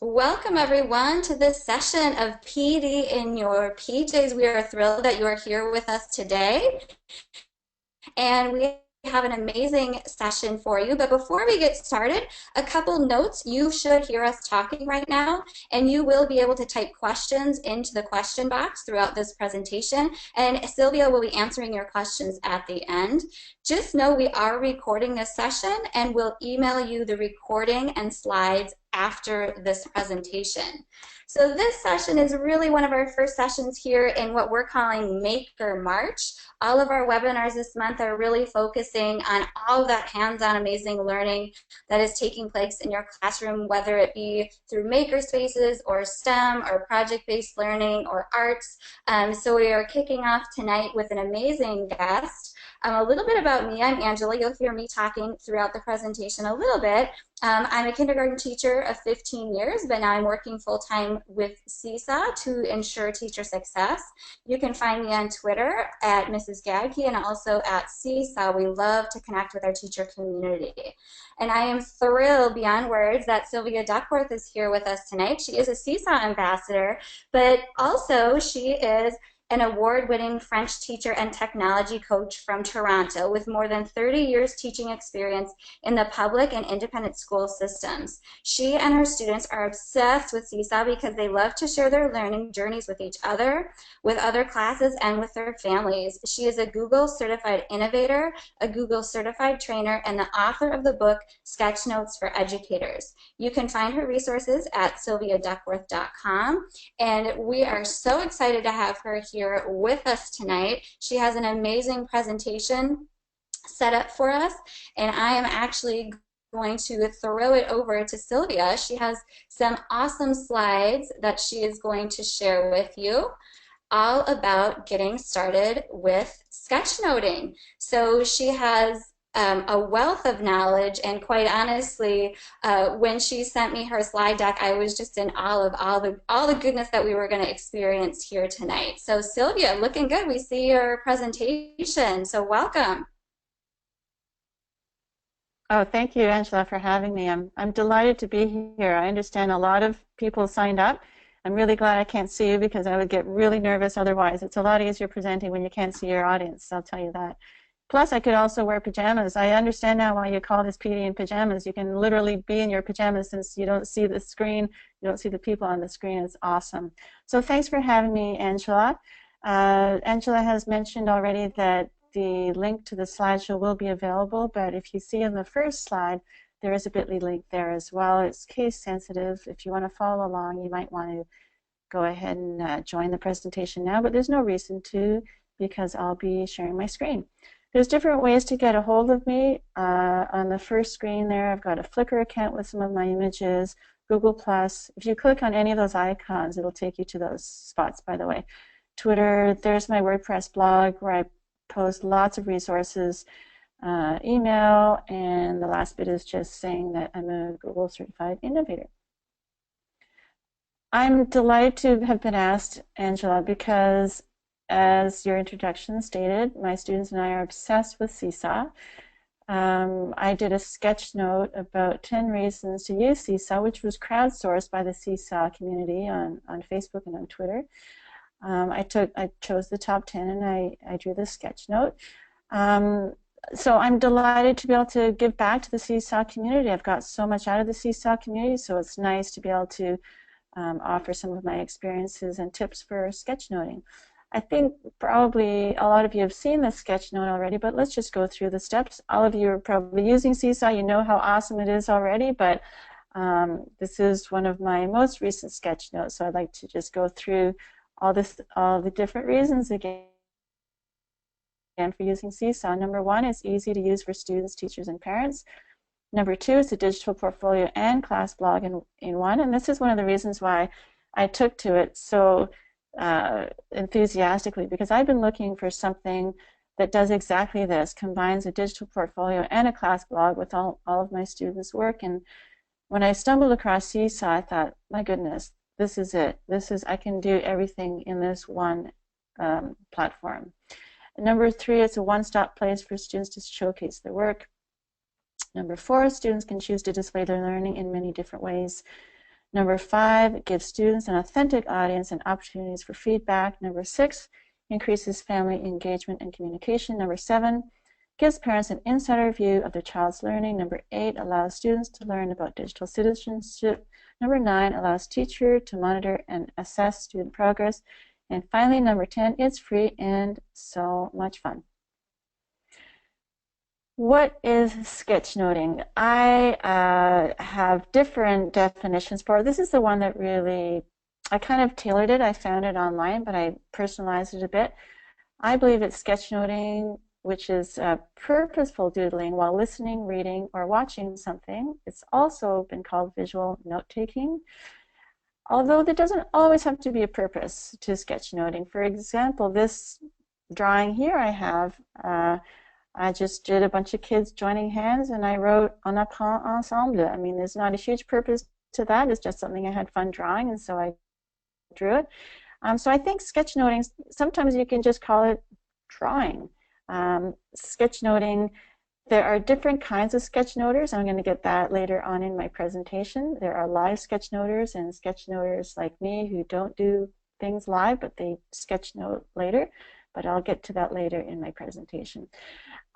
Welcome everyone to this session of PD in your PJs. We are thrilled that you are here with us today, and we have an amazing session for you. But before we get started, a couple notes. You should hear us talking right now, and you will be able to type questions into the question box throughout this presentation, and Sylvia will be answering your questions at the end. Just know we are recording this session, and we'll email you the recording and slides after this presentation. So this session is really one of our first sessions here in what we're calling Maker March. All of our webinars this month are really focusing on all of that hands-on amazing learning that is taking place in your classroom, whether it be through maker spaces or STEM or project-based learning or arts. So we are kicking off tonight with an amazing guest. A little bit about me. I'm Angela. You'll hear me talking throughout the presentation a little bit. I'm a kindergarten teacher of 15 years, but now I'm working full-time with Seesaw to ensure teacher success. You can find me on Twitter at Mrs. Gadke and also at Seesaw. We love to connect with our teacher community. And I am thrilled beyond words that Sylvia Duckworth is here with us tonight. She is a Seesaw ambassador, but also she is an award-winning French teacher and technology coach from Toronto with more than 30 years teaching experience in the public and independent school systems. She and her students are obsessed with Seesaw because they love to share their learning journeys with each other, with other classes, and with their families. She is a Google certified innovator, a Google certified trainer, and the author of the book Sketchnotes for Educators. You can find her resources at sylviaduckworth.com, and we are so excited to have her here with us tonight. She has an amazing presentation set up for us, and I am actually going to throw it over to Sylvia. She has some awesome slides that she is going to share with you all about getting started with sketchnoting. So she has a wealth of knowledge, and quite honestly, when she sent me her slide deck, I was just in awe of all the goodness that we were going to experience here tonight. So Sylvia, looking good. We see your presentation, so welcome. Oh, thank you, Angela, for having me. I'm delighted to be here. I understand a lot of people signed up. I'm really glad I can't see you because I would get really nervous otherwise. It's a lot easier presenting when you can't see your audience, I'll tell you that. Plus, I could also wear pajamas. I understand now why you call this PD in pajamas. You can literally be in your pajamas since you don't see the screen, you don't see the people on the screen. It's awesome. So thanks for having me, Angela. Angela has mentioned already that the link to the slideshow will be available, but if you see in the first slide, there is a bit.ly link there as well. It's case sensitive. If you want to follow along, you might want to go ahead and join the presentation now, but there's no reason to because I'll be sharing my screen. There's different ways to get a hold of me. On the first screen there, I've got a Flickr account with some of my images, Google+. If you click on any of those icons, it'll take you to those spots, by the way. Twitter, there's my WordPress blog where I post lots of resources, email, and the last bit is just saying that I'm a Google certified innovator. I'm delighted to have been asked, Angela, because as your introduction stated, my students and I are obsessed with Seesaw. I did a sketch note about 10 reasons to use Seesaw, which was crowdsourced by the Seesaw community on Facebook and on Twitter. I chose the top 10 and I drew the sketch note. So I'm delighted to be able to give back to the Seesaw community. I've got so much out of the Seesaw community, so it's nice to be able to offer some of my experiences and tips for sketchnoting. I think probably a lot of you have seen the sketch note already, but let's just go through the steps. All of you are probably using Seesaw. You know how awesome it is already, but this is one of my most recent sketch notes, so I'd like to just go through all the different reasons again for using Seesaw. Number one, it's easy to use for students, teachers, and parents. Number two, it's a digital portfolio and class blog in one, and this is one of the reasons why I took to it so enthusiastically, because I've been looking for something that does exactly this, combines a digital portfolio and a class blog with all of my students' work. And when I stumbled across Seesaw, I thought, my goodness, this is it. I can do everything in this one platform. And number three, it's a one-stop place for students to showcase their work. Number four, students can choose to display their learning in many different ways. Number 5, gives students an authentic audience and opportunities for feedback. Number 6, increases family engagement and communication. Number 7, gives parents an insider view of their child's learning. Number 8, allows students to learn about digital citizenship. Number 9, allows teacher to monitor and assess student progress. And finally, number 10, it's free and so much fun. What is sketchnoting? I have different definitions for it. This is the one that really, I kind of tailored it. I found it online, but I personalized it a bit. I believe it's sketchnoting, which is purposeful doodling while listening, reading, or watching something. It's also been called visual note-taking, although there doesn't always have to be a purpose to sketchnoting. For example, this drawing here I have, I just did a bunch of kids joining hands and I wrote "On apprend ensemble." I mean, there's not a huge purpose to that. It's just something I had fun drawing, and so I drew it. So I think sketchnoting, sometimes you can just call it drawing. Sketchnoting, there are different kinds of sketchnoters. I'm going to get that later on in my presentation. There are live sketchnoters and sketchnoters like me who don't do things live, but they sketchnote later. But I'll get to that later in my presentation.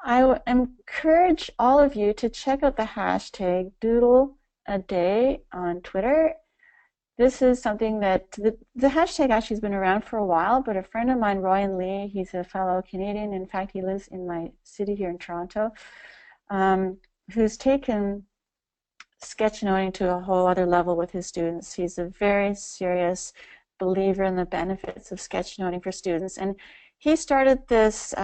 I encourage all of you to check out the hashtag Doodle a Day on Twitter. This is something that the hashtag actually has been around for a while, but a friend of mine, Royan Lee, he's a fellow Canadian. In fact, he lives in my city here in Toronto, who's taken sketchnoting to a whole other level with his students. He's a very serious believer in the benefits of sketchnoting for students, and he started this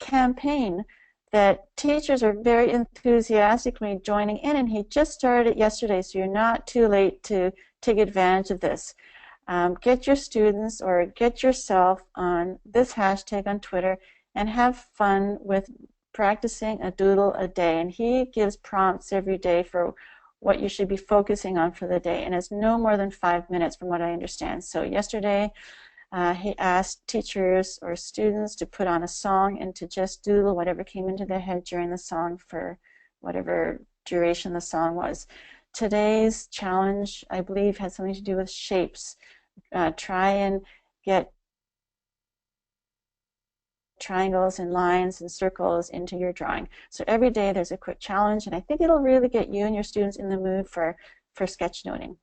campaign that teachers are very enthusiastically joining in, and he just started it yesterday, so you're not too late to take advantage of this. Get your students or get yourself on this hashtag on Twitter and have fun with practicing a doodle a day. And he gives prompts every day for what you should be focusing on for the day, and it's no more than 5 minutes from what I understand. So yesterday he asked teachers or students to put on a song and to just doodle whatever came into their head during the song for whatever duration the song was. Today's challenge, I believe, has something to do with shapes. Try and get triangles and lines and circles into your drawing. So every day there's a quick challenge, and I think it'll really get you and your students in the mood for sketchnoting.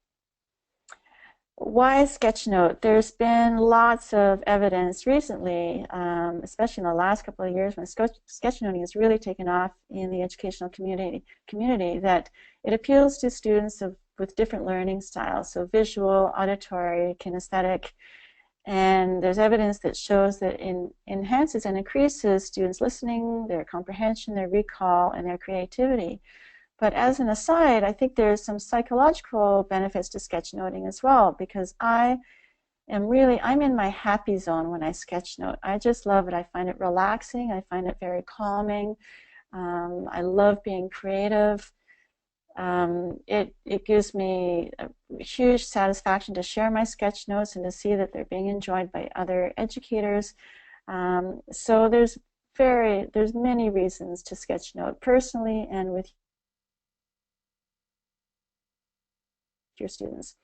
Why sketchnote? There's been lots of evidence recently, especially in the last couple of years when sketchnoting has really taken off in the educational community, that it appeals to students with different learning styles, so visual, auditory, kinesthetic, and there's evidence that shows that it enhances and increases students' listening, their comprehension, their recall, and their creativity. But as an aside, I think there's some psychological benefits to sketchnoting as well, because I'm in my happy zone when I sketchnote. I just love it. I find it relaxing. I find it very calming. I love being creative. It gives me a huge satisfaction to share my sketch notes and to see that they're being enjoyed by other educators. So there's many reasons to sketchnote personally and with your students.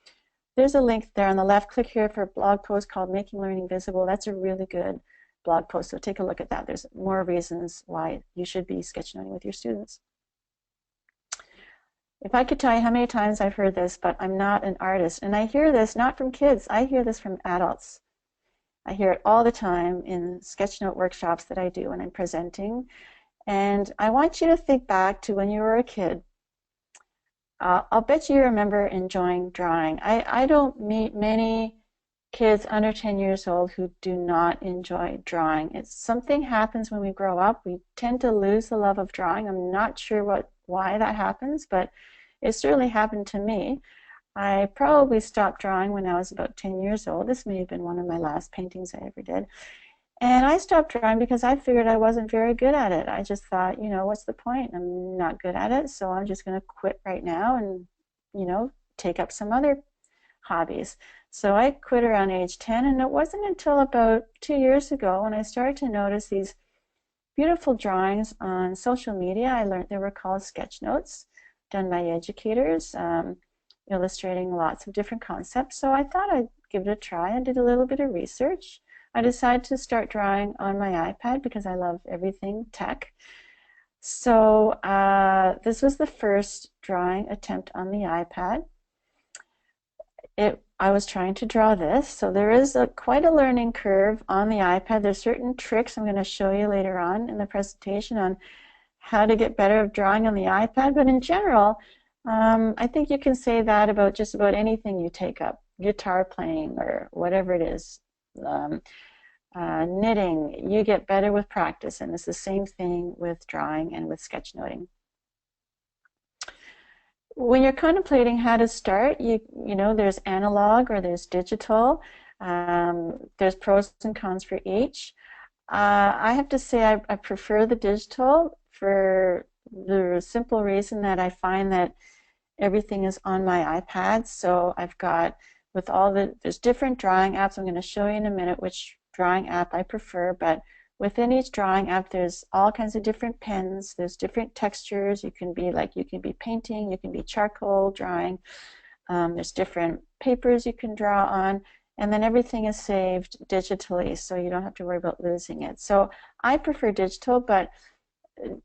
There's a link there on the left. Click here for a blog post called Making Learning Visible. That's a really good blog post, so take a look at that. There's more reasons why you should be sketchnoting with your students. If I could tell you how many times I've heard this, but I'm not an artist. And I hear this not from kids, I hear this from adults. I hear it all the time in sketchnote workshops that I do when I'm presenting. And I want you to think back to when you were a kid. I'll bet you remember enjoying drawing. I don't meet many kids under 10 years old who do not enjoy drawing. It's something happens when we grow up. We tend to lose the love of drawing. I'm not sure why that happens, but it certainly happened to me. I probably stopped drawing when I was about 10 years old. This may have been one of my last paintings I ever did. And I stopped drawing because I figured I wasn't very good at it. I just thought, you know, what's the point? I'm not good at it, so I'm just going to quit right now and, you know, take up some other hobbies. So I quit around age 10, and it wasn't until about 2 years ago when I started to notice these beautiful drawings on social media. I learned they were called sketch notes done by educators. illustrating lots of different concepts. So I thought I'd give it a try. I did a little bit of research. I decided to start drawing on my iPad because I love everything tech. So this was the first drawing attempt on the iPad. I was trying to draw this, so there is quite a learning curve on the iPad. There's certain tricks I'm going to show you later on in the presentation on how to get better at drawing on the iPad, but in general, I think you can say that about just about anything you take up, guitar playing or whatever it is. Knitting, you get better with practice, and it's the same thing with drawing and with sketchnoting. When you're contemplating how to start, you know, there's analog or there's digital. There's pros and cons for each. I have to say I prefer the digital for the simple reason that I find that everything is on my iPad. So I've got, with all there's different drawing apps. I'm going to show you in a minute which drawing app I prefer, but within each drawing app, there's all kinds of different pens. There's different textures. You can be painting, you can be charcoal drawing. There's different papers you can draw on, and then everything is saved digitally, so you don't have to worry about losing it. So I prefer digital, but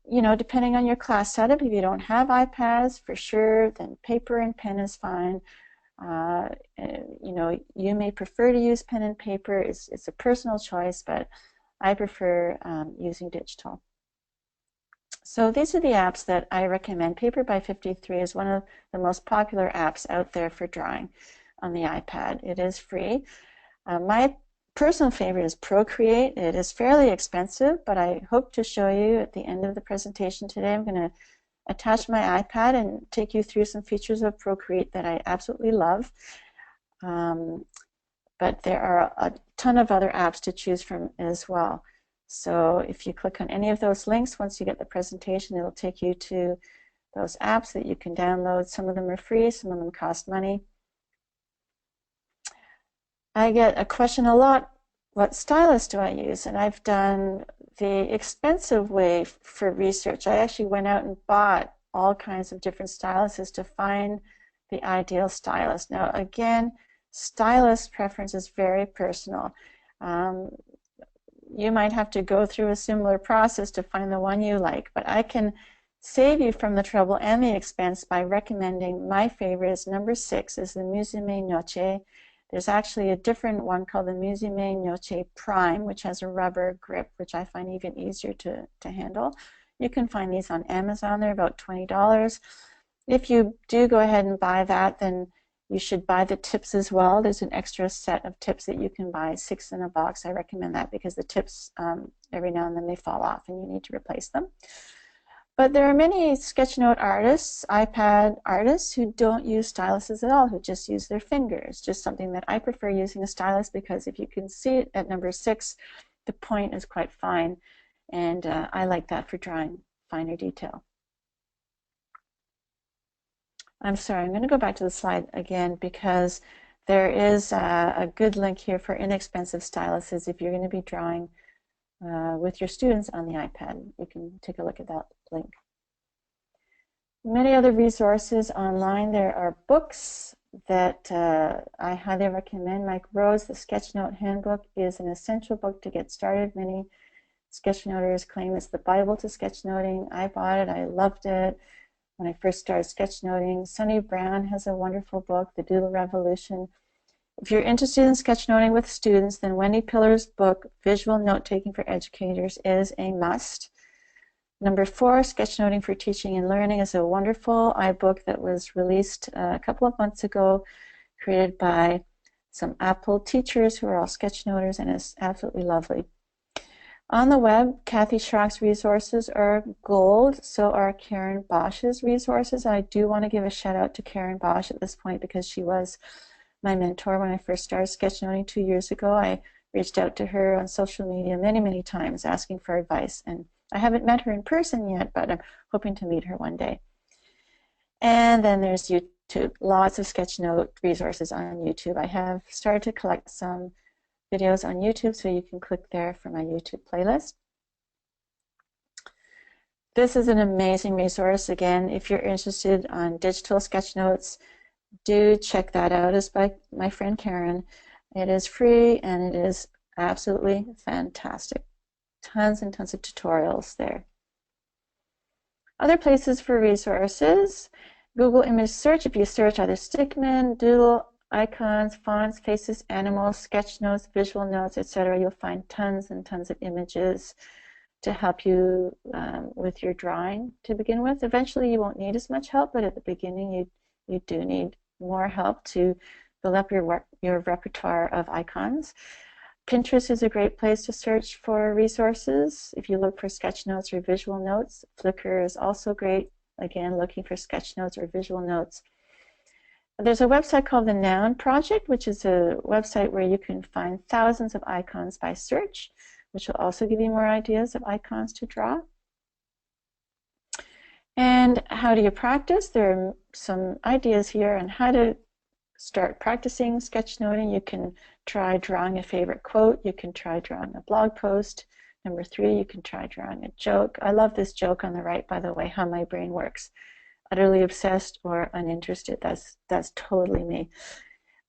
you know, depending on your class setup, if you don't have iPads, for sure, then paper and pen is fine. You know, you may prefer to use pen and paper. It's a personal choice, but I prefer using digital. So these are the apps that I recommend. Paper by 53 is one of the most popular apps out there for drawing on the iPad. It is free. My personal favorite is Procreate. It is fairly expensive, but I hope to show you at the end of the presentation today. I'm going to attach my iPad and take you through some features of Procreate that I absolutely love. But there are a ton of other apps to choose from as well. So if you click on any of those links, once you get the presentation, it'll take you to those apps that you can download. Some of them are free, some of them cost money. I get a question a lot, what stylus do I use? And I've done the expensive way for research. I actually went out and bought all kinds of different styluses to find the ideal stylus. Now again, stylus preference is very personal. You might have to go through a similar process to find the one you like, but I can save you from the trouble and the expense by recommending my favorite is number 6, is the Musume Noche. There's actually a different one called the Musume Noche Prime, which has a rubber grip, which I find even easier to handle. You can find these on Amazon. They're about $20. If you do go ahead and buy that, then you should buy the tips as well. There's an extra set of tips that you can buy, 6 in a box. I recommend that because the tips, every now and then they fall off and you need to replace them. But there are many sketchnote artists, iPad artists, who don't use styluses at all, who just use their fingers. Just something that I prefer using a stylus because if you can see it at number 6, the point is quite fine. And I like that for drawing finer detail. I'm sorry, I'm going to go back to the slide again because there is a good link here for inexpensive styluses if you're going to be drawing with your students on the iPad. You can take a look at that link. Many other resources online. There are books that I highly recommend. Mike Rose, The Sketchnote Handbook, is an essential book to get started. Many sketchnoters claim it's the Bible to sketchnoting. I bought it. I loved it when I first started sketchnoting. Sunny Brown has a wonderful book, The Doodle Revolution. If you're interested in sketchnoting with students, then Wendy Pillar's book, Visual Note-Taking for Educators, is a must. Number 4, Sketchnoting for Teaching and Learning, is a wonderful iBook that was released a couple of months ago, created by some Apple teachers who are all sketchnoters, and is absolutely lovely. On the web, Kathy Schrock's resources are gold, so are Karen Bosch's resources. I do want to give a shout out to Karen Bosch at this point because she was my mentor when I first started sketchnoting 2 years ago. I reached out to her on social media many, many times asking for advice, and I haven't met her in person yet, but I'm hoping to meet her one day. And then there's YouTube, lots of sketchnote resources on YouTube. I have started to collect some videos on YouTube, so you can click there for my YouTube playlist. This is an amazing resource. Again, if you're interested on digital sketchnotes, do check that out. It's by my friend Karen. It is free and it is absolutely fantastic. Tons and tons of tutorials there. Other places for resources, Google image search. If you search either stickmen, doodle, icons, fonts, faces, animals, sketch notes, visual notes, etc., you'll find tons and tons of images to help you with your drawing to begin with. Eventually you won't need as much help, but at the beginning you do need more help to build up your repertoire of icons. Pinterest is a great place to search for resources. If you look for sketch notes or visual notes, Flickr is also great, again, looking for sketch notes or visual notes. There's a website called the Noun Project, which is a website where you can find thousands of icons by search, which will also give you more ideas of icons to draw. And how do you practice? There are some ideas here on how to start practicing sketchnoting. You can try drawing a favorite quote. You can try drawing a blog post. Number 3, you can try drawing a joke. I love this joke on the right, by the way, how my brain works. Utterly obsessed or uninterested. That's totally me.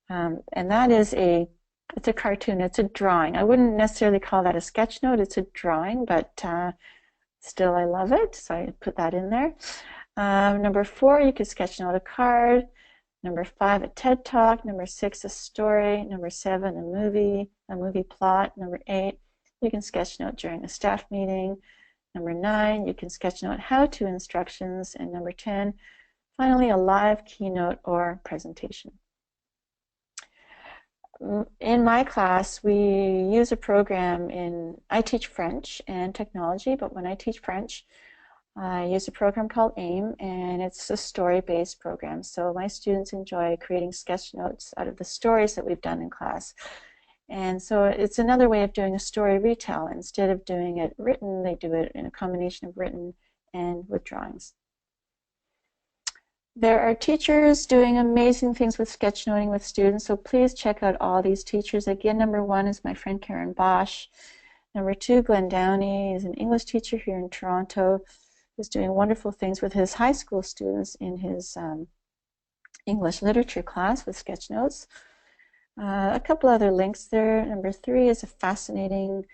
And that is it's a cartoon. It's a drawing. I wouldn't necessarily call that a sketch note. It's a drawing, but still I love it, so I put that in there. Number 4, you could sketch note a card. Number 5, a TED Talk. Number 6, a story. Number 7, a movie plot. Number 8, you can sketch note during a staff meeting. Number 9, you can sketch note how-to instructions. And number 10, finally, a live keynote or presentation. In my class, we use a program I teach French and technology, but when I teach French, I use a program called AIM, and it's a story-based program. So my students enjoy creating sketch notes out of the stories that we've done in class. And so it's another way of doing a story retell. Instead of doing it written, they do it in a combination of written and with drawings. There are teachers doing amazing things with sketchnoting with students, so please check out all these teachers. Again, number 1 is my friend Karen Bosch. Number 2, Glenn Downey is an English teacher here in Toronto who's doing wonderful things with his high school students in his English literature class with sketch notes. A couple other links there. Number 3 is a fascinating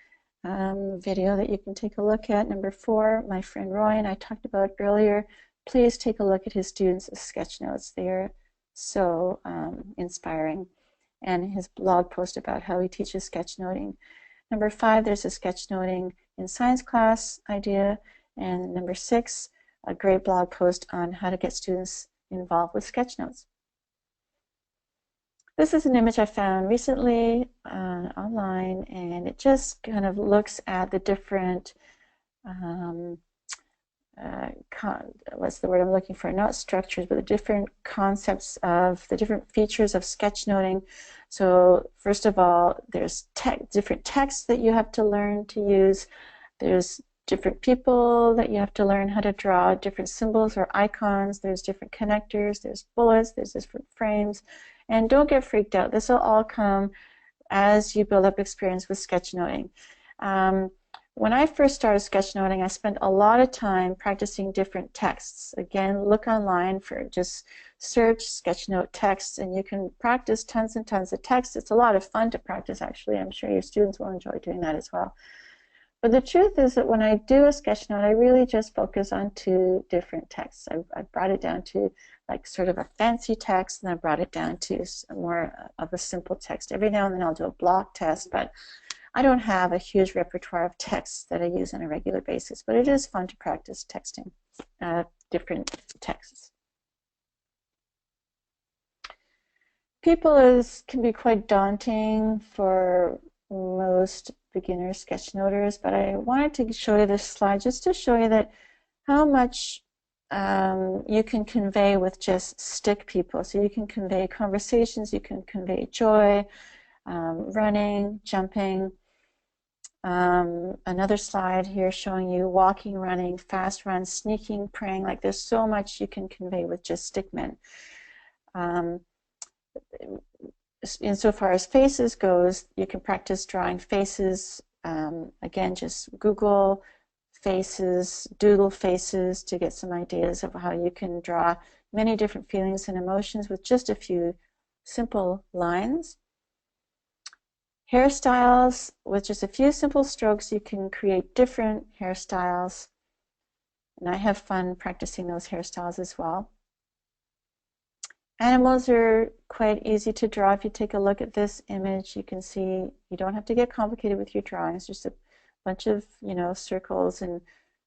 video that you can take a look at. Number 4, my friend Roy and I talked about earlier. Please take a look at his students' sketch notes. They are so inspiring. And his blog post about how he teaches sketchnoting. Number 5, there's a sketchnoting in science class idea. And number 6, a great blog post on how to get students involved with sketch notes. This is an image I found recently online, and it just kind of looks at the different what's the word I'm looking for? Not structures, but the different concepts of the different features of sketchnoting. So first of all, there's different texts that you have to learn to use. There's different people that you have to learn how to draw, different symbols or icons. There's different connectors. There's bullets. There's different frames. And don't get freaked out. This will all come as you build up experience with sketchnoting. When I first started sketchnoting, I spent a lot of time practicing different texts. Again, look online for just search sketchnote texts, and you can practice tons and tons of text. It's a lot of fun to practice, actually. I'm sure your students will enjoy doing that as well. But the truth is that when I do a sketchnote, I really just focus on 2 different texts. I brought it down to like sort of a fancy text, and I brought it down to more of a simple text. Every now and then I'll do a block test, but I don't have a huge repertoire of texts that I use on a regular basis, but it is fun to practice texting different texts. People can be quite daunting for most beginner sketchnoters, but I wanted to show you this slide just to show you that how much you can convey with just stick people. So you can convey conversations, you can convey joy, running, jumping. Another slide here showing you walking, running, fast run, sneaking, praying. Like there's so much you can convey with just stickmen. Insofar as faces goes, you can practice drawing faces. Again, just Google faces, doodle faces to get some ideas of how you can draw many different feelings and emotions with just a few simple lines. Hairstyles, with just a few simple strokes, you can create different hairstyles. And I have fun practicing those hairstyles as well. Animals are quite easy to draw. If you take a look at this image, you can see you don't have to get complicated with your drawings. Just a bunch of, circles and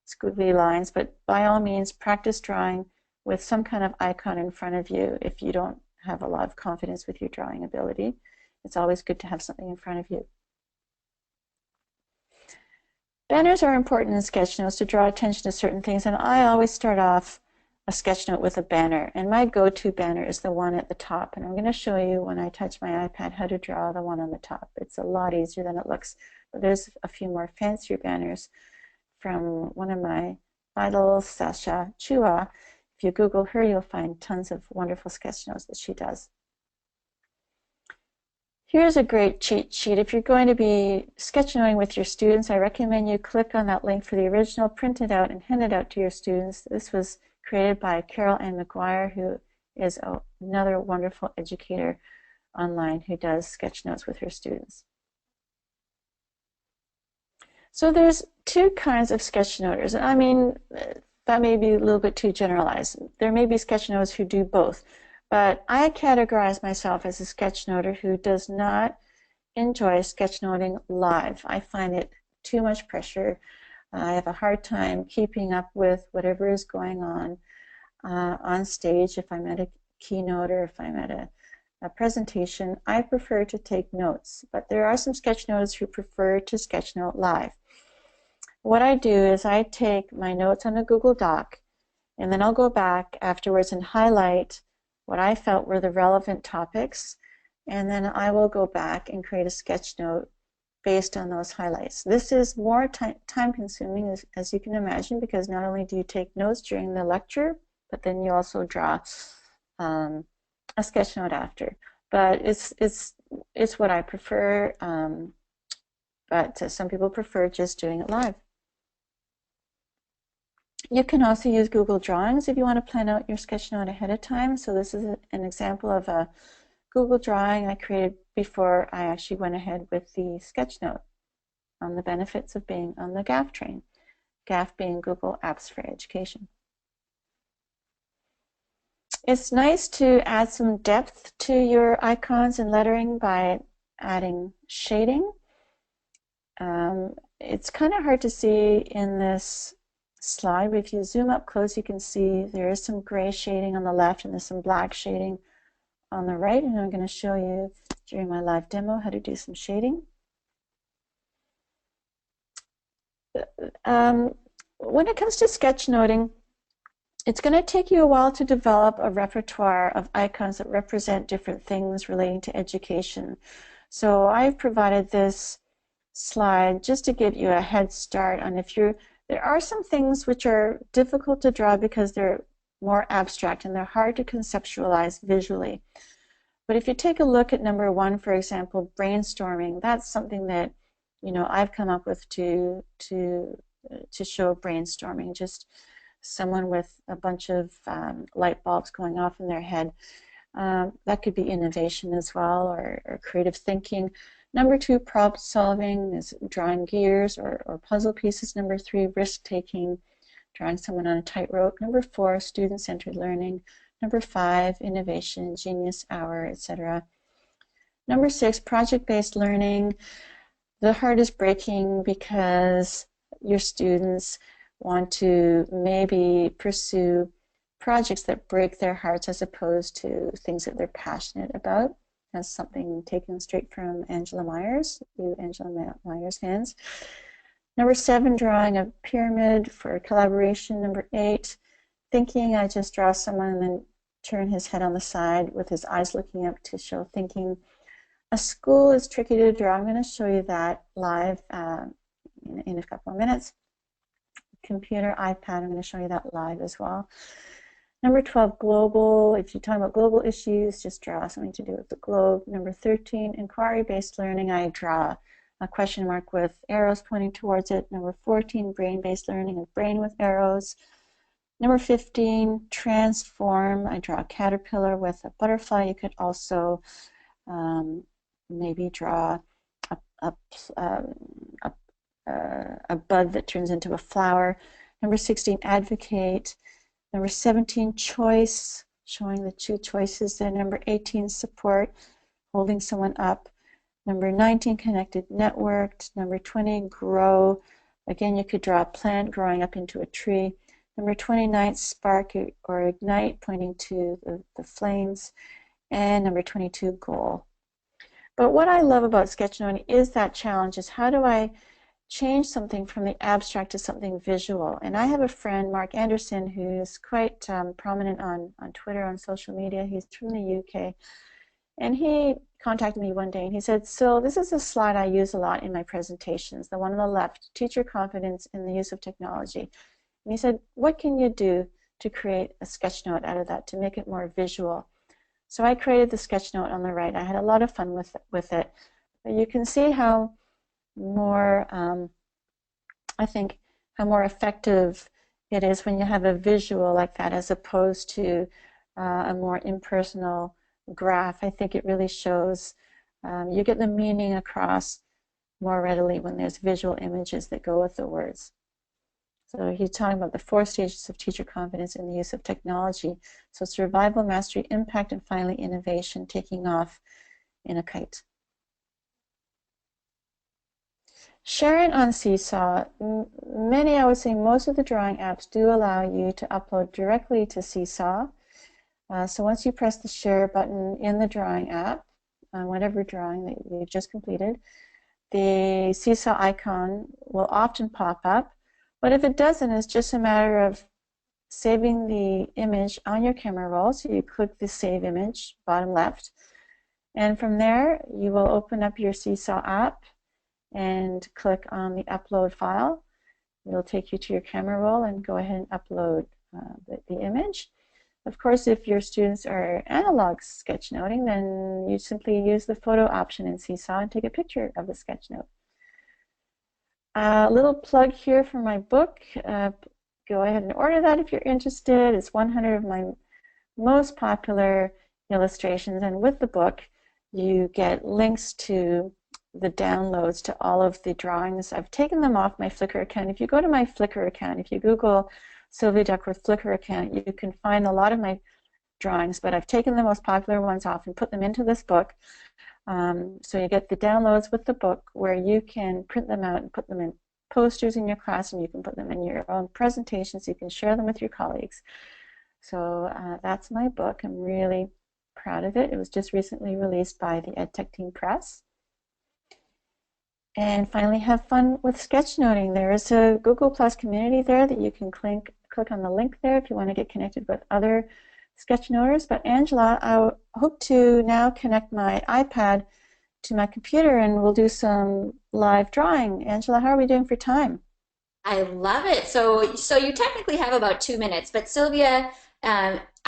squiggly lines. But by all means, practice drawing with some kind of icon in front of you if you don't have a lot of confidence with your drawing ability. It's always good to have something in front of you. Banners are important in sketch notes to draw attention to certain things, and I always start off a sketch note with a banner, and my go-to banner is the one at the top, and I'm going to show you when I touch my iPad how to draw the one on the top. It's a lot easier than it looks, but there's a few more fancier banners from one of my idols, Sasha Chua. If you Google her, you'll find tons of wonderful sketch notes that she does. Here's a great cheat sheet. If you're going to be sketchnoting with your students, I recommend you click on that link for the original, print it out, and hand it out to your students. This was created by Carol Ann McGuire, who is another wonderful educator online who does sketch notes with her students. So there's two kinds of sketchnoters. I mean, that may be a little bit too generalized. There may be sketchnoters who do both. But I categorize myself as a sketchnoter who does not enjoy sketchnoting live. I find it too much pressure. I have a hard time keeping up with whatever is going on stage. If I'm at a keynote or if I'm at a presentation, I prefer to take notes. But there are some sketchnoters who prefer to sketchnote live. What I do is I take my notes on a Google Doc, and then I'll go back afterwards and highlight what I felt were the relevant topics, and then I will go back and create a sketch note based on those highlights. This is more time consuming, as you can imagine, because not only do you take notes during the lecture, but then you also draw a sketch note after. But it's what I prefer, but some people prefer just doing it live. You can also use Google Drawings if you want to plan out your sketch note ahead of time. So this is an example of a Google drawing I created before I actually went ahead with the sketch note on the benefits of being on the GAF train, GAF being Google Apps for Education. It's nice to add some depth to your icons and lettering by adding shading. It's kind of hard to see in this slide, but if you zoom up close, you can see there is some gray shading on the left and there's some black shading on the right, and I'm going to show you during my live demo how to do some shading. When it comes to sketchnoting, it's going to take you a while to develop a repertoire of icons that represent different things relating to education. So I've provided this slide just to give you a head start on there are some things which are difficult to draw because they're more abstract and they're hard to conceptualize visually. But if you take a look at number 1, for example, brainstorming, that's something that I've come up with to show brainstorming, just someone with a bunch of light bulbs going off in their head. That could be innovation as well, or creative thinking. Number 2, problem solving is drawing gears or puzzle pieces. Number 3, risk-taking, drawing someone on a tightrope. Number 4, student-centered learning. Number 5, innovation, genius hour, etc. Number 6, project-based learning. The heart is breaking because your students want to maybe pursue projects that break their hearts as opposed to things that they're passionate about. That's something taken straight from Angela Myers, Angela Myers' hands. Number 7, drawing a pyramid for collaboration. Number 8, thinking. I just draw someone and then turn his head on the side with his eyes looking up to show thinking. A school is tricky to draw. I'm going to show you that live in a couple of minutes. Computer, iPad, I'm going to show you that live as well. Number 12, global. If you're talking about global issues, just draw something to do with the globe. Number 13, inquiry-based learning. I draw a question mark with arrows pointing towards it. Number 14, brain-based learning, a brain with arrows. Number 15, transform. I draw a caterpillar with a butterfly. You could also um, maybe draw a, a, um, a, a bud that turns into a flower. Number 16, advocate. Number 17, choice, showing the two choices there. Number 18, support, holding someone up. Number 19, connected, networked. Number 20, grow. Again, you could draw a plant growing up into a tree. Number 29, spark or ignite, pointing to the flames. And number 22, goal. But what I love about sketchnoting is that challenge, is how do I change something from the abstract to something visual? And I have a friend, Mark Anderson, who's quite prominent on Twitter, on social media. He's from the UK. And he contacted me one day and he said, "So this is a slide I use a lot in my presentations, the one on the left, teacher confidence in the use of technology." And he said, "What can you do to create a sketch note out of that, to make it more visual?" So I created the sketch note on the right. I had a lot of fun with it. But you can see how more, I think, how more effective it is when you have a visual like that as opposed to a more impersonal graph. I think it really shows, you get the meaning across more readily when there's visual images that go with the words. So he's talking about the 4 stages of teacher confidence in the use of technology. So survival, mastery, impact, and finally innovation, taking off in a kite. Sharing on Seesaw, many, I would say most of the drawing apps do allow you to upload directly to Seesaw. So once you press the share button in the drawing app, on whatever drawing that you've just completed, the Seesaw icon will often pop up. But if it doesn't, it's just a matter of saving the image on your camera roll. So you click the Save Image, bottom left. And from there, you will open up your Seesaw app and click on the Upload file. It'll take you to your camera roll and go ahead and upload the image. Of course, if your students are analog sketchnoting, then you simply use the photo option in Seesaw and take a picture of the sketchnote. A little plug here for my book. Go ahead and order that if you're interested. It's 100 of my most popular illustrations, and with the book you get links to the downloads to all of the drawings. I've taken them off my Flickr account. If you go to my Flickr account, if you Google Sylvia Duckworth Flickr account, you can find a lot of my drawings, but I've taken the most popular ones off and put them into this book. So you get the downloads with the book where you can print them out and put them in posters in your class, and you can put them in your own presentations. You can share them with your colleagues. So that's my book. I'm really proud of it. It was just recently released by the EdTech Team Press. And finally, have fun with sketchnoting. There is a Google Plus community there that you can click on the link there if you want to get connected with other sketchnoters. But Angela, I hope to now connect my iPad to my computer and we'll do some live drawing. Angela, how are we doing for time? I love it. So you technically have about 2 minutes, but Sylvia,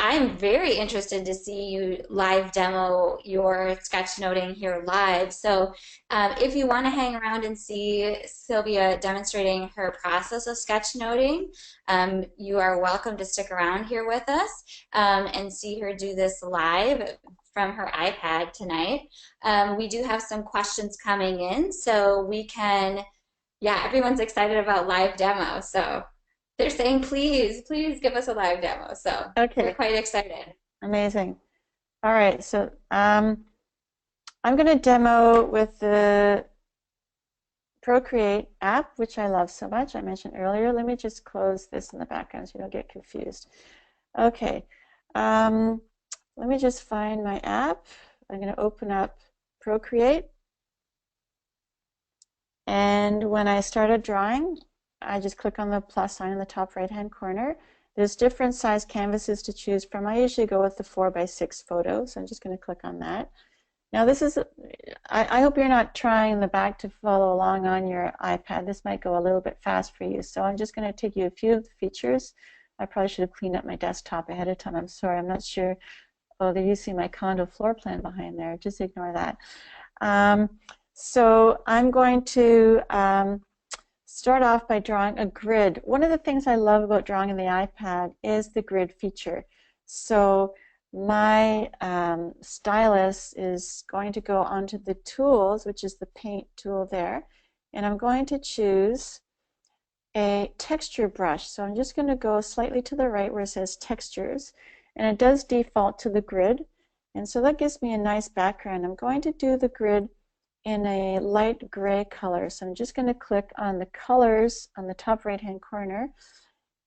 I'm very interested to see you live demo your sketchnoting here live. So if you want to hang around and see Sylvia demonstrating her process of sketchnoting, you are welcome to stick around here with us and see her do this live from her iPad tonight. We do have some questions coming in, so we can. Yeah, everyone's excited about live demo. So they're saying, please, please give us a live demo. So we're Okay, quite excited. amazing. All right, so I'm going to demo with the Procreate app, which I love so much. I mentioned earlier. Let me just close this in the background so you don't get confused. Okay, let me just find my app. I'm going to open up Procreate. And when I start a drawing, I just click on the plus sign in the top right-hand corner. There's different size canvases to choose from. I usually go with the 4x6 photo, so I'm just going to click on that. Now this is, I hope you're not trying in the back to follow along on your iPad. This might go a little bit fast for you, so I'm just going to take you a few of the features. I probably should have cleaned up my desktop ahead of time. I'm sorry, I'm not sure. Oh, there you see my condo floor plan behind there. Just ignore that. So I'm going to start off by drawing a grid. One of the things I love about drawing in the iPad is the grid feature. So my stylus is going to go onto the tools, which is the paint tool there, and I'm going to choose a texture brush. So I'm just going to go slightly to the right where it says textures, and it does default to the grid, and so that gives me a nice background. I'm going to do the grid in a light gray color, so I'm just going to click on the colors on the top right hand corner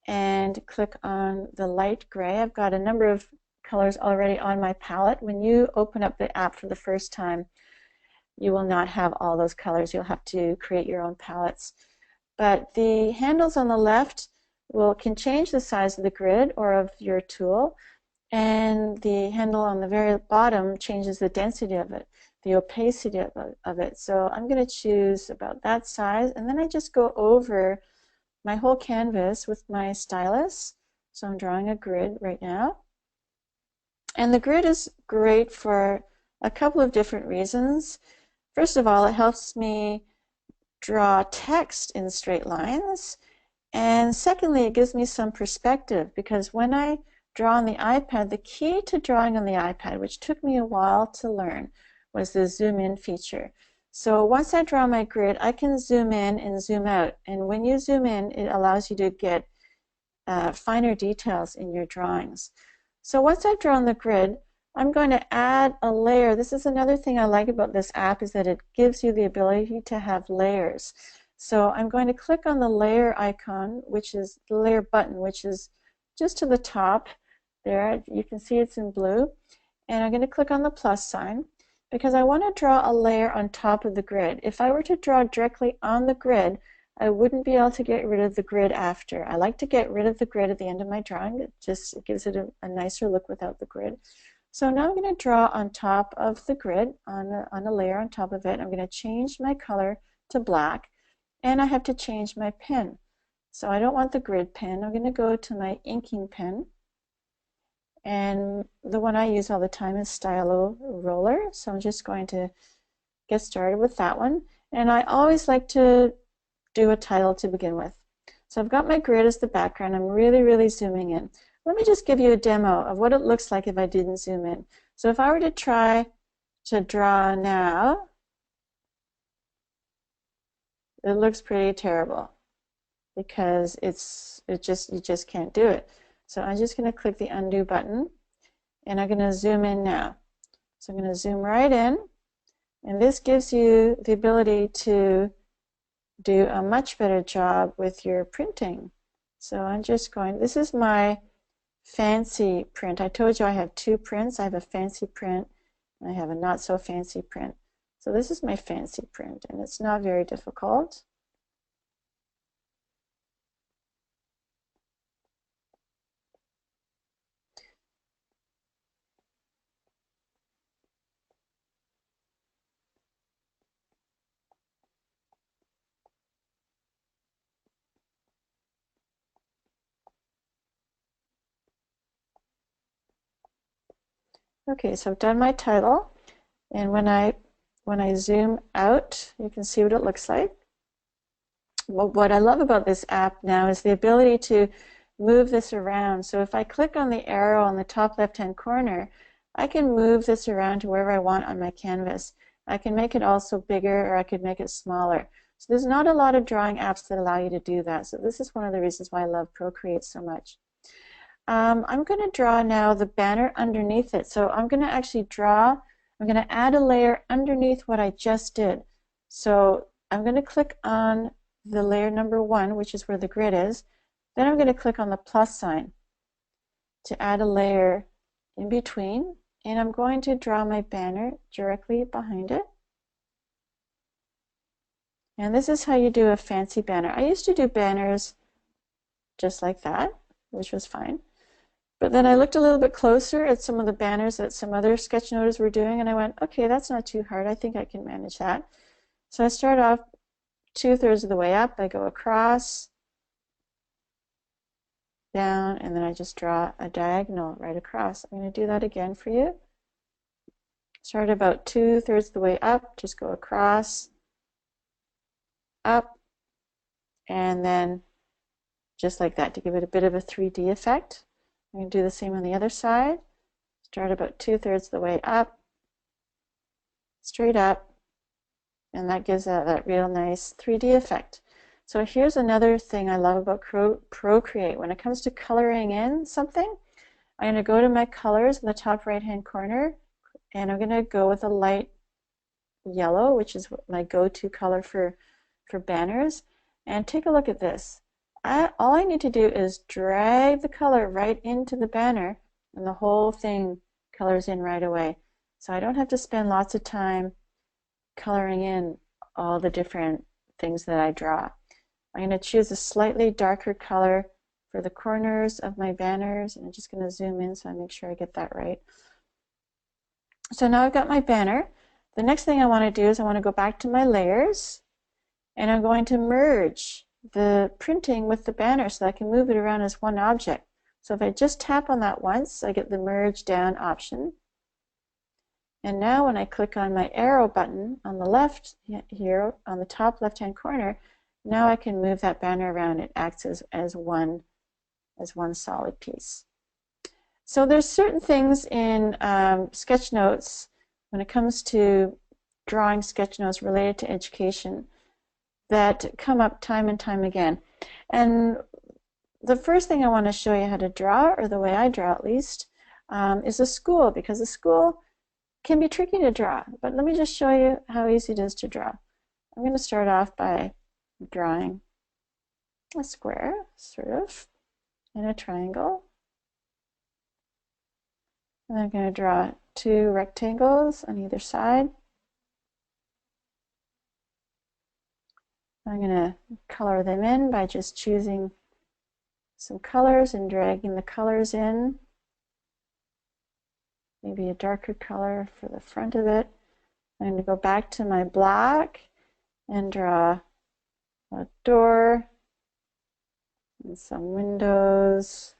and click on the light gray. I've got a number of colors already on my palette. When you open up the app for the first time, you will not have all those colors. You'll have to create your own palettes. But the handles on the left can change the size of the grid or of your tool, and the handle on the very bottom changes the density of it, the opacity of it. So I'm going to choose about that size, and then I just go over my whole canvas with my stylus. So I'm drawing a grid right now. And the grid is great for a couple of different reasons. First of all, it helps me draw text in straight lines. And secondly, it gives me some perspective, because when I draw on the iPad, the key to drawing on the iPad, which took me a while to learn, was the zoom in feature. So once I draw my grid, I can zoom in and zoom out. And when you zoom in, it allows you to get finer details in your drawings. So once I've drawn the grid, I'm going to add a layer. This is another thing I like about this app, is that it gives you the ability to have layers. So I'm going to click on the layer icon, which is the layer button, which is just to the top there. You can see it's in blue. And I'm going to click on the plus sign because I want to draw a layer on top of the grid. If I were to draw directly on the grid, I wouldn't be able to get rid of the grid after. I like to get rid of the grid at the end of my drawing. It gives it a nicer look without the grid. So now I'm going to draw on top of the grid, on a layer on top of it. I'm going to change my color to black, and I have to change my pen. So I don't want the grid pen. I'm going to go to my inking pen, and the one I use all the time is Stylo Roller. So I'm just going to get started with that one. And I always like to do a title to begin with. So I've got my grid as the background. I'm really zooming in. Let me just give you a demo of what it looks like if I didn't zoom in. So if I were to try to draw now, it looks pretty terrible because you just can't do it. So I'm just going to click the undo button, and I'm going to zoom in now. So I'm going to zoom right in, and this gives you the ability to do a much better job with your printing. So I'm just going, this is my fancy print. I told you I have two prints. I have a fancy print and I have a not so fancy print. So this is my fancy print, and it's not very difficult. Okay, so I've done my title, and when I zoom out, you can see what it looks like. Well, what I love about this app now is the ability to move this around. So if I click on the arrow on the top left-hand corner, I can move this around to wherever I want on my canvas. I can make it also bigger, or I could make it smaller. So there's not a lot of drawing apps that allow you to do that. So this is one of the reasons why I love Procreate so much. I'm going to draw now the banner underneath it. So I'm going to actually I'm going to add a layer underneath what I just did. So I'm going to click on the layer number 1, which is where the grid is. Then I'm going to click on the plus sign to add a layer in between, and I'm going to draw my banner directly behind it. And this is how you do a fancy banner. I used to do banners just like that, which was fine. But then I looked a little bit closer at some of the banners that some other sketchnoters were doing, and I went, okay, that's not too hard. I think I can manage that. So I start off 2/3 of the way up. I go across, down, and then I just draw a diagonal right across. I'm going to do that again for you. Start about 2/3 of the way up, just go across, up, and then just like that to give it a bit of a 3D effect. I'm going to do the same on the other side. Start about 2/3 of the way up, straight up, and that gives that real nice 3D effect. So here's another thing I love about Procreate. When it comes to coloring in something, I'm going to go to my colors in the top right-hand corner, and I'm going to go with a light yellow, which is my go-to color for banners. And take a look at this. All I need to do is drag the color right into the banner, and the whole thing colors in right away. So I don't have to spend lots of time coloring in all the different things that I draw. I'm going to choose a slightly darker color for the corners of my banners, and I'm just going to zoom in so I make sure I get that right. So now I've got my banner. The next thing I want to do is I want to go back to my layers, and I'm going to merge the printing with the banner so that I can move it around as one object. So if I just tap on that once, I get the merge down option. And now when I click on my arrow button on the left here on the top left-hand corner, now I can move that banner around. It acts as one solid piece. So there's certain things in sketch notes when it comes to drawing sketch notes related to education that come up time and time again. And the first thing I want to show you how to draw, or the way I draw at least, is a school, because a school can be tricky to draw. But let me just show you how easy it is to draw. I'm going to start off by drawing a square, sort of, and a triangle. And I'm going to draw 2 rectangles on either side. I'm going to color them in by just choosing some colors and dragging the colors in. Maybe a darker color for the front of it. I'm going to go back to my black and draw a door and some windows.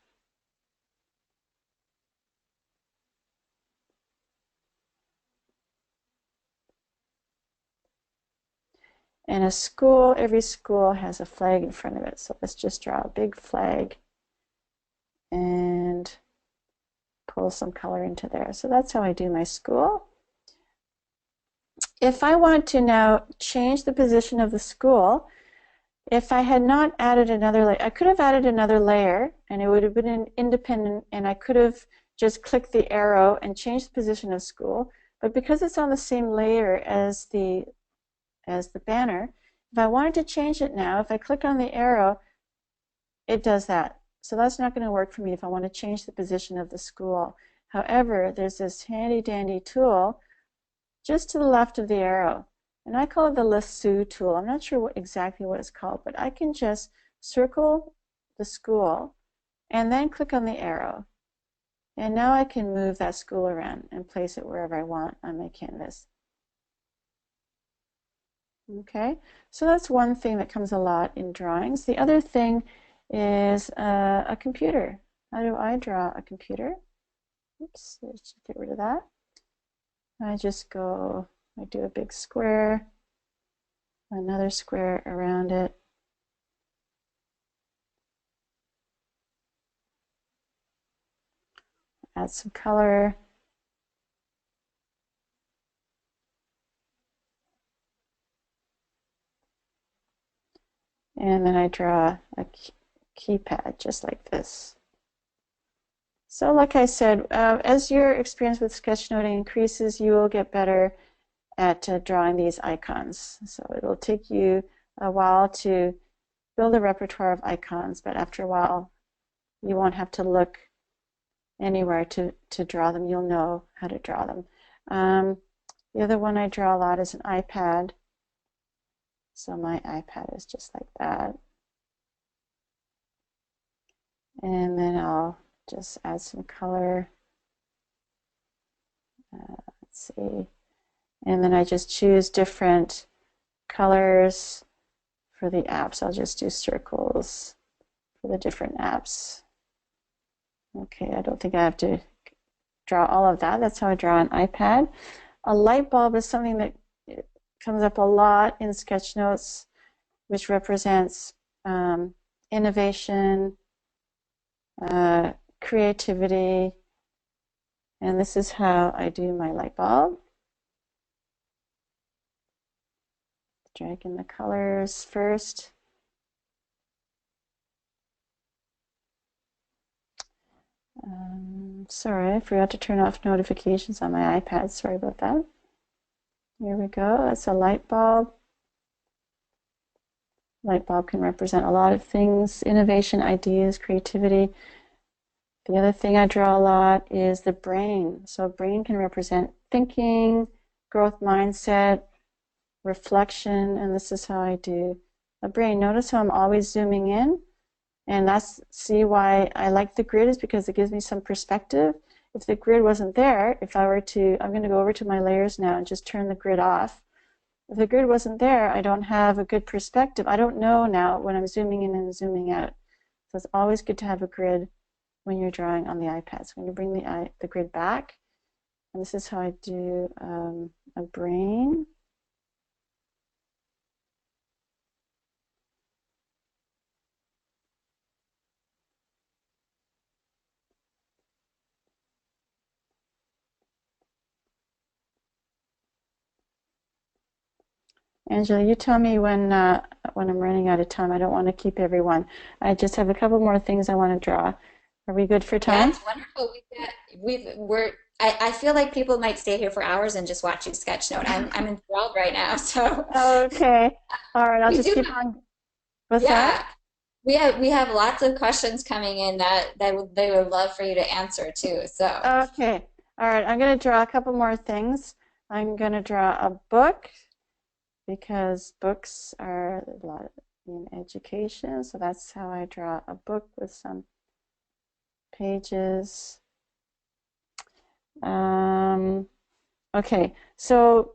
And a school, every school has a flag in front of it. So let's just draw a big flag and pull some color into there. So that's how I do my school. If I want to now change the position of the school, if I had not added another layer, I could have added another layer and it would have been independent, and I could have just clicked the arrow and changed the position of school. But because it's on the same layer as the banner, if I wanted to change it now, if I click on the arrow, it does that. So that's not going to work for me if I want to change the position of the school. However, there's this handy dandy tool just to the left of the arrow, and I call it the lasso tool. I'm not sure exactly what it's called, but I can just circle the school and then click on the arrow. And now I can move that school around and place it wherever I want on my canvas. Okay, so that's one thing that comes a lot in drawings. The other thing is a computer. How do I draw a computer? Oops, let's get rid of that. I just go, I do a big square, another square around it. Add some color. And then I draw a keypad just like this. So like I said, as your experience with sketchnoting increases, you will get better at drawing these icons. So it'll take you a while to build a repertoire of icons, but after a while, you won't have to look anywhere to draw them. You'll know how to draw them. The other one I draw a lot is an iPad. So my iPad is just like that. And then I'll just add some color. Let's see. And then I just choose different colors for the apps. I'll just do circles for the different apps. Okay, I don't think I have to draw all of that. That's how I draw an iPad. A light bulb is something that comes up a lot in sketch notes, which represents um, innovation, creativity, and this is how I do my light bulb. Drag in the colors first. Sorry, I forgot to turn off notifications on my iPad. Sorry about that. Here we go. That's a light bulb. Light bulb can represent a lot of things: innovation, ideas, creativity. The other thing I draw a lot is the brain. So brain can represent thinking, growth mindset, reflection, and this is how I do a brain. Notice how I'm always zooming in, and see why I like the grid is because it gives me some perspective. If the grid wasn't there, if I were to, I'm going to go over to my layers now and just turn the grid off. If the grid wasn't there, I don't have a good perspective. I don't know now when I'm zooming in and zooming out. So it's always good to have a grid when you're drawing on the iPad. So I'm going to bring the grid back. And this is how I do a brain. Angela, you tell me when I'm running out of time. I don't want to keep everyone. I just have a couple more things I want to draw. Are we good for time? That's wonderful. I feel like people might stay here for hours and just watch you sketchnote. I'm enthralled right now. So Okay. All right. I'll we just do keep have, on. What's that? yeah, we have lots of questions coming in that they would love for you to answer too. So Okay. All right. I'm going to draw a couple more things. I'm going to draw a book because books are a lot in education. So that's how I draw a book with some pages. Okay. So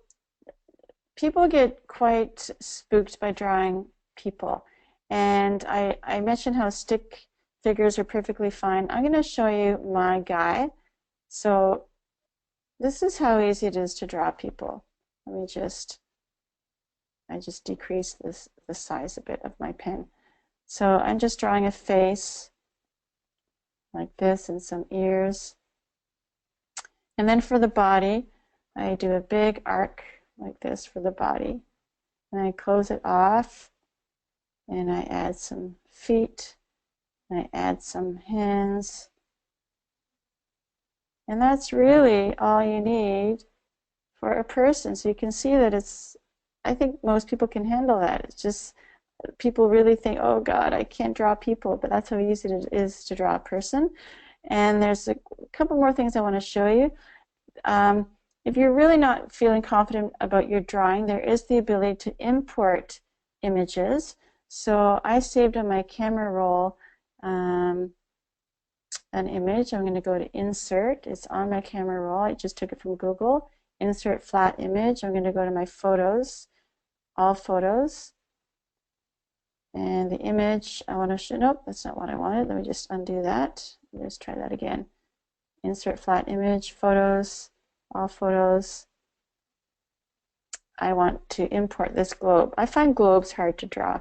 people get quite spooked by drawing people. And I mentioned how stick figures are perfectly fine. I'm going to show you my guy. So this is how easy it is to draw people. I just decrease the size a bit of my pen. So I'm just drawing a face like this and some ears. And then for the body, I do a big arc like this for the body. And I close it off and I add some feet and I add some hands. And that's really all you need for a person. So you can see that I think most people can handle that. It's just people really think, oh God, I can't draw people, but that's how easy it is to draw a person. And there's a couple more things I want to show you. If you're really not feeling confident about your drawing, there is the ability to import images. So I saved on my camera roll an image. I'm going to go to Insert. It's on my camera roll. I just took it from Google. Insert flat image. I'm going to go to my photos, all photos. And the image I want to show, nope, that's not what I wanted. Let me just undo that. Let's try that again. Insert flat image, photos, all photos. I want to import this globe. I find globes hard to draw.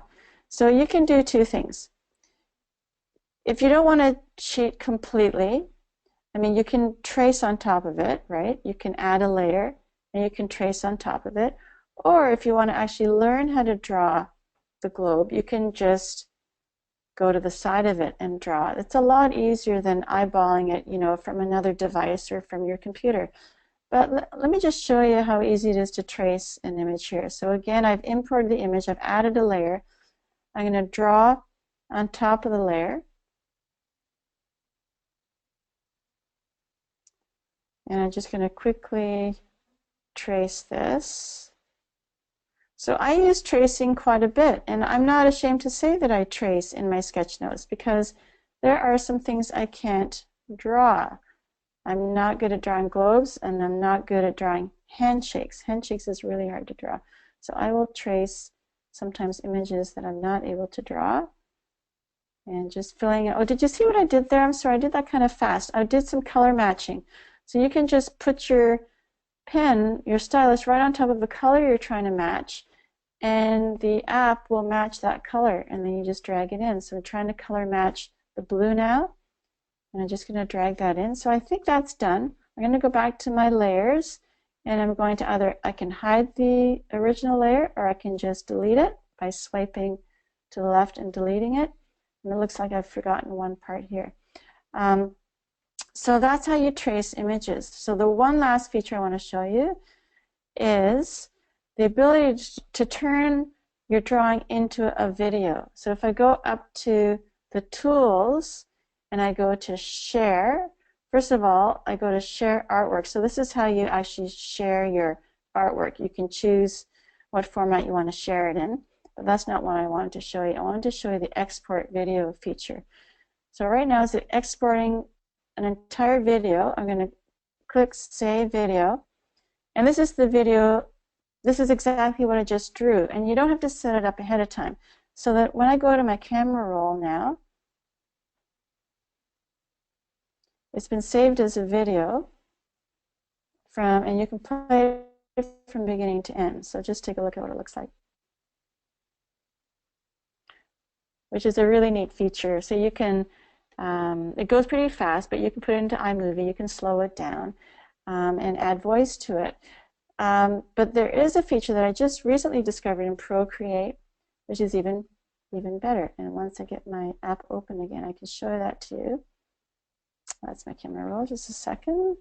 So you can do two things. If you don't want to cheat completely, I mean, you can trace on top of it, right? You can add a layer and you can trace on top of it. Or if you want to actually learn how to draw the globe, you can just go to the side of it and draw it. It's a lot easier than eyeballing it, from another device or from your computer. But let me just show you how easy it is to trace an image here. So again, I've imported the image, I've added a layer. I'm going to draw on top of the layer. And I'm just going to quickly trace this. So I use tracing quite a bit, and I'm not ashamed to say that I trace in my sketch notes because there are some things I can't draw. I'm not good at drawing globes, and I'm not good at drawing handshakes. Handshakes is really hard to draw. So I will trace sometimes images that I'm not able to draw. And just filling it. Oh, did you see what I did there? I'm sorry, I did that kind of fast. I did some color matching. So you can just put your pen, your stylus, right on top of the color you're trying to match, and the app will match that color, and then you just drag it in. So I'm trying to color match the blue now, and I'm just going to drag that in. So I think that's done. I'm going to go back to my layers, and I'm going to I can hide the original layer, or I can just delete it by swiping to the left and deleting it. And it looks like I've forgotten one part here. So that's how you trace images. So the one last feature I want to show you is the ability to turn your drawing into a video. So if I go up to the tools and I go to share, first of all, I go to share artwork. So this is how you actually share your artwork. You can choose what format you want to share it in, but that's not what I wanted to show you. I wanted to show you the export video feature. So right now it's exporting an entire video. I'm going to click Save Video. And this is the video. This is exactly what I just drew. And you don't have to set it up ahead of time. So that when I go to my camera roll now, it's been saved as a video and you can play it from beginning to end. So just take a look at what it looks like, which is a really neat feature. So you can, it goes pretty fast, but you can put it into iMovie, you can slow it down and add voice to it. But there is a feature that I just recently discovered in Procreate, which is even better. And once I get my app open again, I can show that to you. That's my camera roll. Just a second.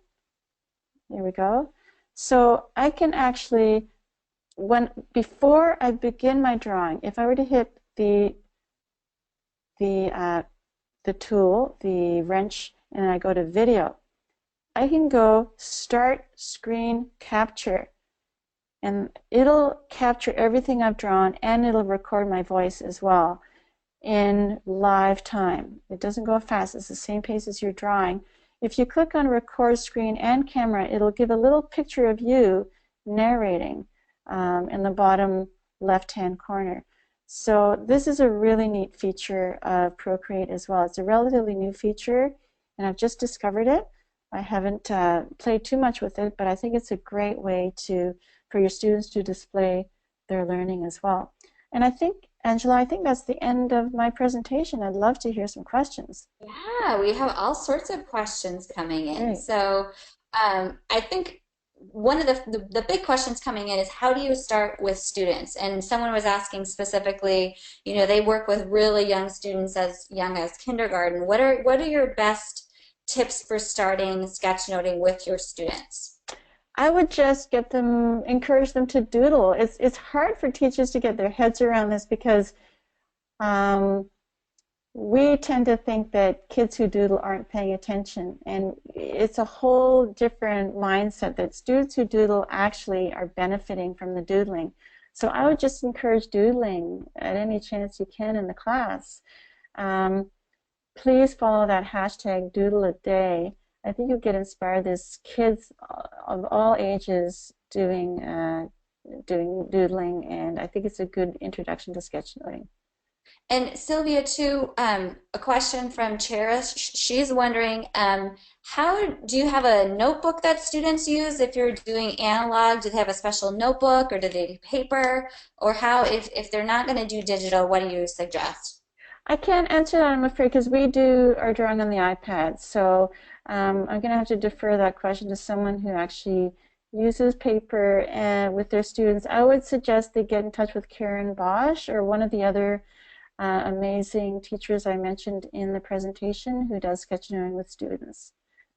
Here we go. So I can actually, before I begin my drawing, if I were to hit the tool, the wrench, and I go to video, I can go start screen capture, and it'll capture everything I've drawn, and it'll record my voice as well in live time. It doesn't go fast. It's the same pace as you're drawing. If you click on record screen and camera, it'll give a little picture of you narrating in the bottom left-hand corner. So this is a really neat feature of Procreate as well. It's a relatively new feature, and I've just discovered it. I haven't played too much with it, but I think it's a great way for your students to display their learning as well. And I think, Angela, I think that's the end of my presentation. I'd love to hear some questions. Yeah, we have all sorts of questions coming in. Great. So I think one of the big questions coming in is how do you start with students? And someone was asking specifically, they work with really young students as young as kindergarten. What are your best tips for starting sketchnoting with your students? I would just encourage them to doodle. It's hard for teachers to get their heads around this because we tend to think that kids who doodle aren't paying attention, and it's a whole different mindset that students who doodle actually are benefiting from the doodling. So I would just encourage doodling at any chance you can in the class. Please follow that hashtag doodle a day. I think you'll get inspired. There's kids of all ages doing doodling, and I think it's a good introduction to sketchnoting. And Sylvia, too, a question from Cherish. She's wondering, how do you have a notebook that students use if you're doing analog? Do they have a special notebook, or do they do paper? Or how, if they're not going to do digital, what do you suggest? I can't answer that, I'm afraid, because we do our drawing on the iPad. So I'm going to have to defer that question to someone who actually uses paper with their students. I would suggest they get in touch with Karen Bosch or one of the other amazing teachers I mentioned in the presentation who does sketchnoting with students.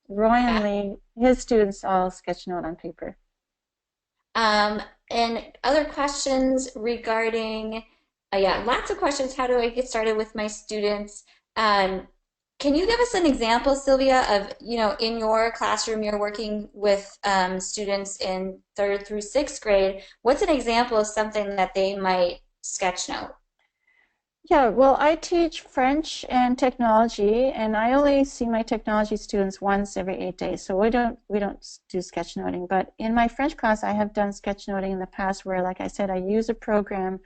Roy and Lee, his students all sketchnote on paper. And other questions regarding, yeah, lots of questions. How do I get started with my students? Can you give us an example, Sylvia, of, in your classroom, you're working with students in 3rd through 6th grade. What's an example of something that they might sketchnote? Yeah, well, I teach French and technology, and I only see my technology students once every 8 days, so we don't do sketchnoting. But in my French class, I have done sketchnoting in the past, where, like I said, I use a program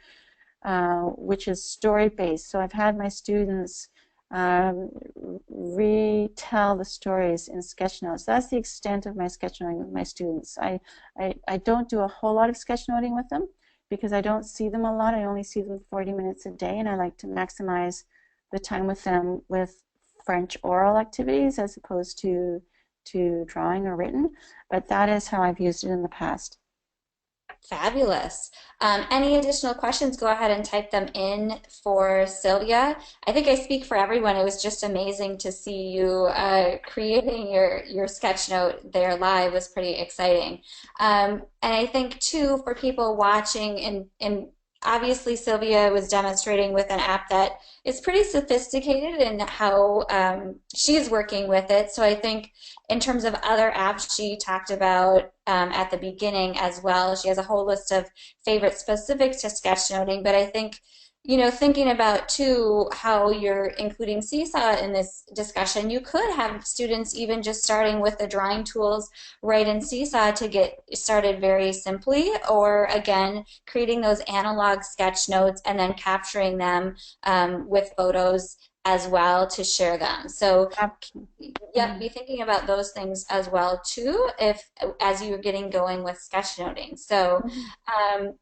which is story-based. So I've had my students retell the stories in sketchnotes. That's the extent of my sketchnoting with my students. I don't do a whole lot of sketchnoting with them, because I don't see them a lot. I only see them 40 minutes a day, and I like to maximize the time with them with French oral activities as opposed to drawing or written. But that is how I've used it in the past. Fabulous. Any additional questions, go ahead and type them in for Sylvia. I think I speak for everyone. It was just amazing to see you creating your sketch note there live was pretty exciting. And I think too, for people watching, and obviously Sylvia was demonstrating with an app that is pretty sophisticated in how she's working with it. So I think in terms of other apps she talked about at the beginning as well. She has a whole list of favorites specific to sketchnoting, but I think, thinking about too how you're including Seesaw in this discussion, you could have students even just starting with the drawing tools right in Seesaw to get started very simply, or again, creating those analog sketch notes and then capturing them with photos as well to share them. So yep, Mhm. be thinking about those things as well too, if as you're getting going with sketchnoting. So Mhm. um,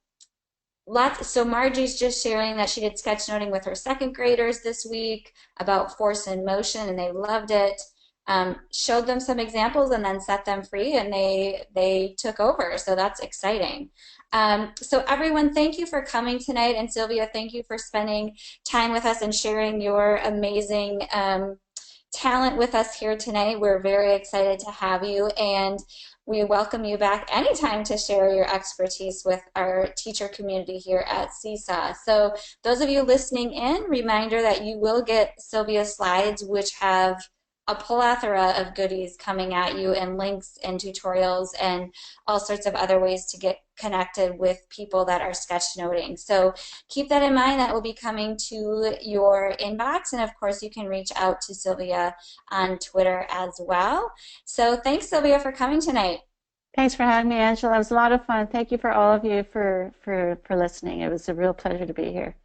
so Margie's just sharing that she did sketchnoting with her second graders this week about force and motion, and they loved it. Showed them some examples and then set them free, and they took over. So that's exciting. So everyone, thank you for coming tonight, and Sylvia, thank you for spending time with us and sharing your amazing talent with us here tonight. We're very excited to have you, and we welcome you back anytime to share your expertise with our teacher community here at Seesaw. So those of you listening in, reminder that you will get Sylvia's slides, which have a plethora of goodies coming at you, and links and tutorials and all sorts of other ways to get connected with people that are sketchnoting. So keep that in mind. That will be coming to your inbox. And of course, you can reach out to Sylvia on Twitter as well. So thanks, Sylvia, for coming tonight. Thanks for having me, Angela. It was a lot of fun. Thank you for all of you for listening. It was a real pleasure to be here.